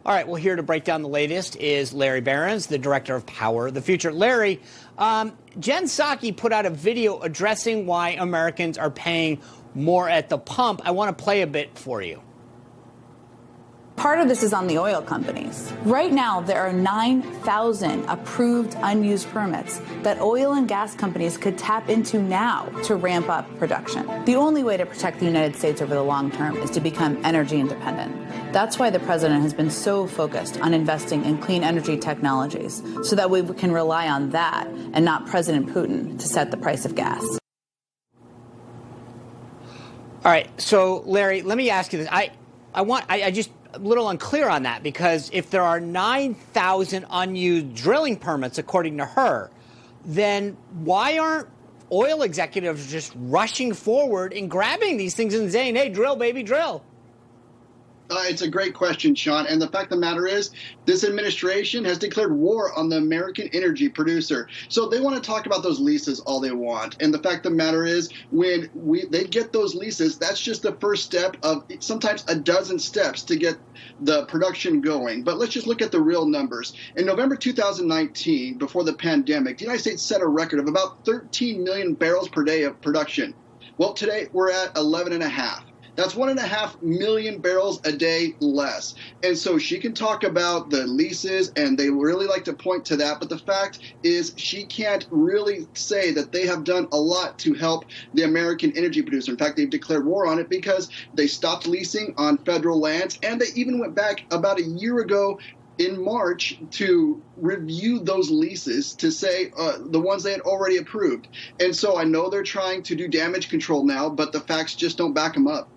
All right, well, here to break down the latest is Larry Behrens, the director of Power of the Future. Larry, Jen Psaki put out a video addressing why Americans are paying more at the pump. I want to play a bit for you. Part of this is on the oil companies. Right now, there are 9,000 approved unused permits that oil and gas companies could tap into now to ramp up production. The only way to protect the United States over the long term is to become energy independent. That's why the president has been so focused on investing in clean energy technologies, so that we can rely on that and not President Putin to set the price of gas. All right, so Larry, let me ask you this. I just a little unclear on that, because if there are 9,000 unused drilling permits, according to her, then why aren't oil executives just rushing forward and grabbing these things and saying, hey, drill, baby, drill? It's a great question, Sean. And the fact of the matter is, this administration has declared war on the American energy producer. So they want to talk about those leases all they want. And the fact of the matter is, when they get those leases, that's just the first step of sometimes a dozen steps to get the production going. But let's just look at the real numbers. In November 2019, before the pandemic, the United States set a record of about 13 million barrels per day of production. Well, today we're at 11.5. That's 1.5 million barrels a day less. And so she can talk about the leases, and they really like to point to that. But the fact is, she can't really say that they have done a lot to help the American energy producer. In fact, they've declared war on it because they stopped leasing on federal lands, and they even went back about a year ago in March to review those leases to say the ones they had already approved. And so I know they're trying to do damage control now, but the facts just don't back them up.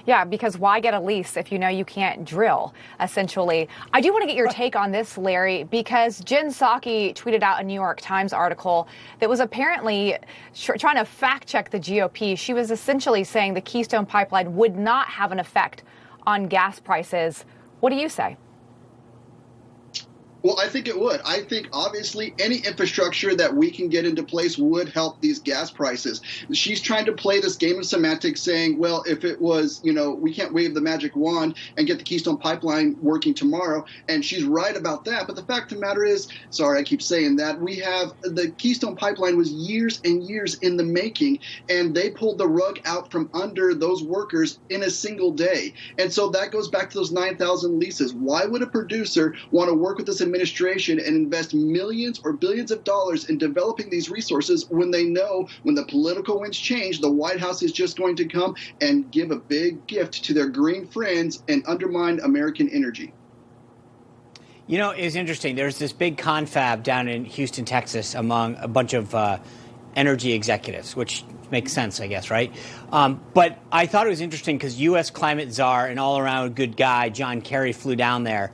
Yeah, because why get a lease if you know you can't drill, essentially? I do want to get your take on this, Larry, because Jen Psaki tweeted out a New York Times article that was apparently trying to fact-check the GOP. She was essentially saying the Keystone Pipeline would not have an effect on gas prices. What do you say? Well, I think it would. I think, obviously, any infrastructure that we can get into place would help these gas prices. She's trying to play this game of semantics, saying, well, if it was, we can't wave the magic wand and get the Keystone Pipeline working tomorrow. And she's right about that. But the fact of the matter is, sorry, I keep saying that, we have the Keystone Pipeline was years and years in the making, and they pulled the rug out from under those workers in a single day. And so that goes back to those 9,000 leases. Why would a producer want to work with this administration and invest millions or billions of dollars in developing these resources when they know when the political winds change, the White House is just going to come and give a big gift to their green friends and undermine American energy? You know, it's interesting. There's this big confab down in Houston, Texas, among a bunch of energy executives, which makes sense, I guess, right? But I thought it was interesting because U.S. climate czar and all-around good guy John Kerry flew down there.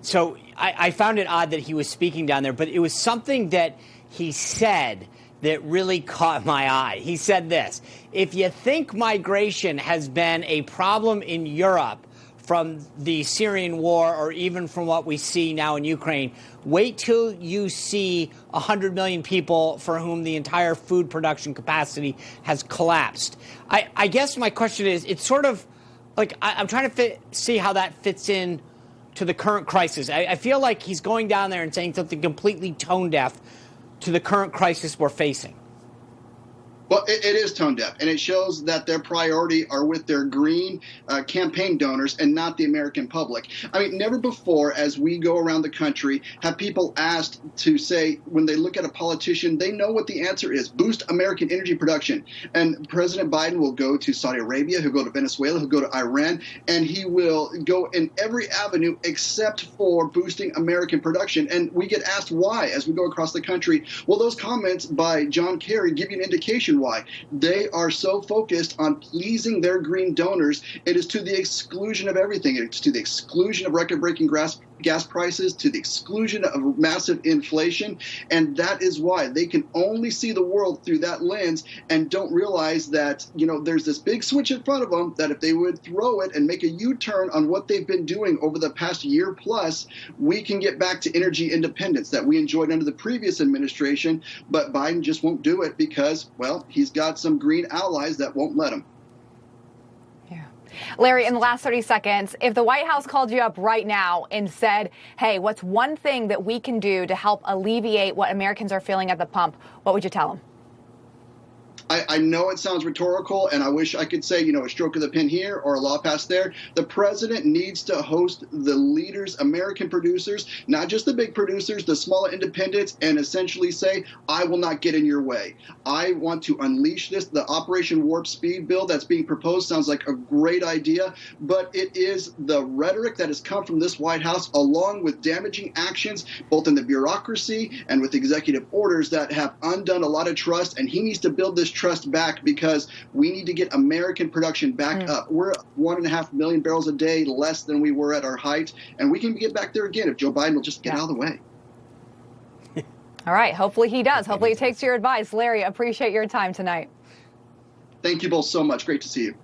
So I found it odd that he was speaking down there, but it was something that he said that really caught my eye. He said this: if you think migration has been a problem in Europe from the Syrian war or even from what we see now in Ukraine, wait till you see 100 million people for whom the entire food production capacity has collapsed. I guess my question is, it's sort of like I'm trying to see how that fits in to the current crisis. I feel like he's going down there and saying something completely tone deaf to the current crisis we're facing. Well, it is tone deaf, and it shows that their priority are with their green campaign donors and not the American public. I mean, never before, as we go around the country, have people asked to say, when they look at a politician, they know what the answer is: boost American energy production. And President Biden will go to Saudi Arabia, he'll go to Venezuela, he'll go to Iran, and he will go in every avenue except for boosting American production. And we get asked why as we go across the country. Well, those comments by John Kerry give you an indication why. They are so focused on pleasing their green donors. It is to the exclusion of everything. It's to the exclusion of record-breaking gas prices, to the exclusion of massive inflation. And that is why they can only see the world through that lens and don't realize that, there's this big switch in front of them that if they would throw it and make a U-turn on what they've been doing over the past year plus, we can get back to energy independence that we enjoyed under the previous administration. But Biden just won't do it because, well, he's got some green allies that won't let him. Yeah. Larry, in the last 30 seconds, if the White House called you up right now and said, hey, what's one thing that we can do to help alleviate what Americans are feeling at the pump, what would you tell them? I know it sounds rhetorical, and I wish I could say, a stroke of the pen here or a law passed there. The president needs to host the leaders, American producers, not just the big producers, the smaller independents, and essentially say, I will not get in your way. I want to unleash this. The Operation Warp Speed bill that's being proposed sounds like a great idea, but it is the rhetoric that has come from this White House, along with damaging actions, both in the bureaucracy and with executive orders, that have undone a lot of trust, and he needs to build this trust back, because we need to get American production back up. We're 1.5 million barrels a day less than we were at our height, and we can get back there again if Joe Biden will just get out of the way. All right. Hopefully he does. Hopefully he takes your advice. Larry, appreciate your time tonight. Thank you both so much. Great to see you.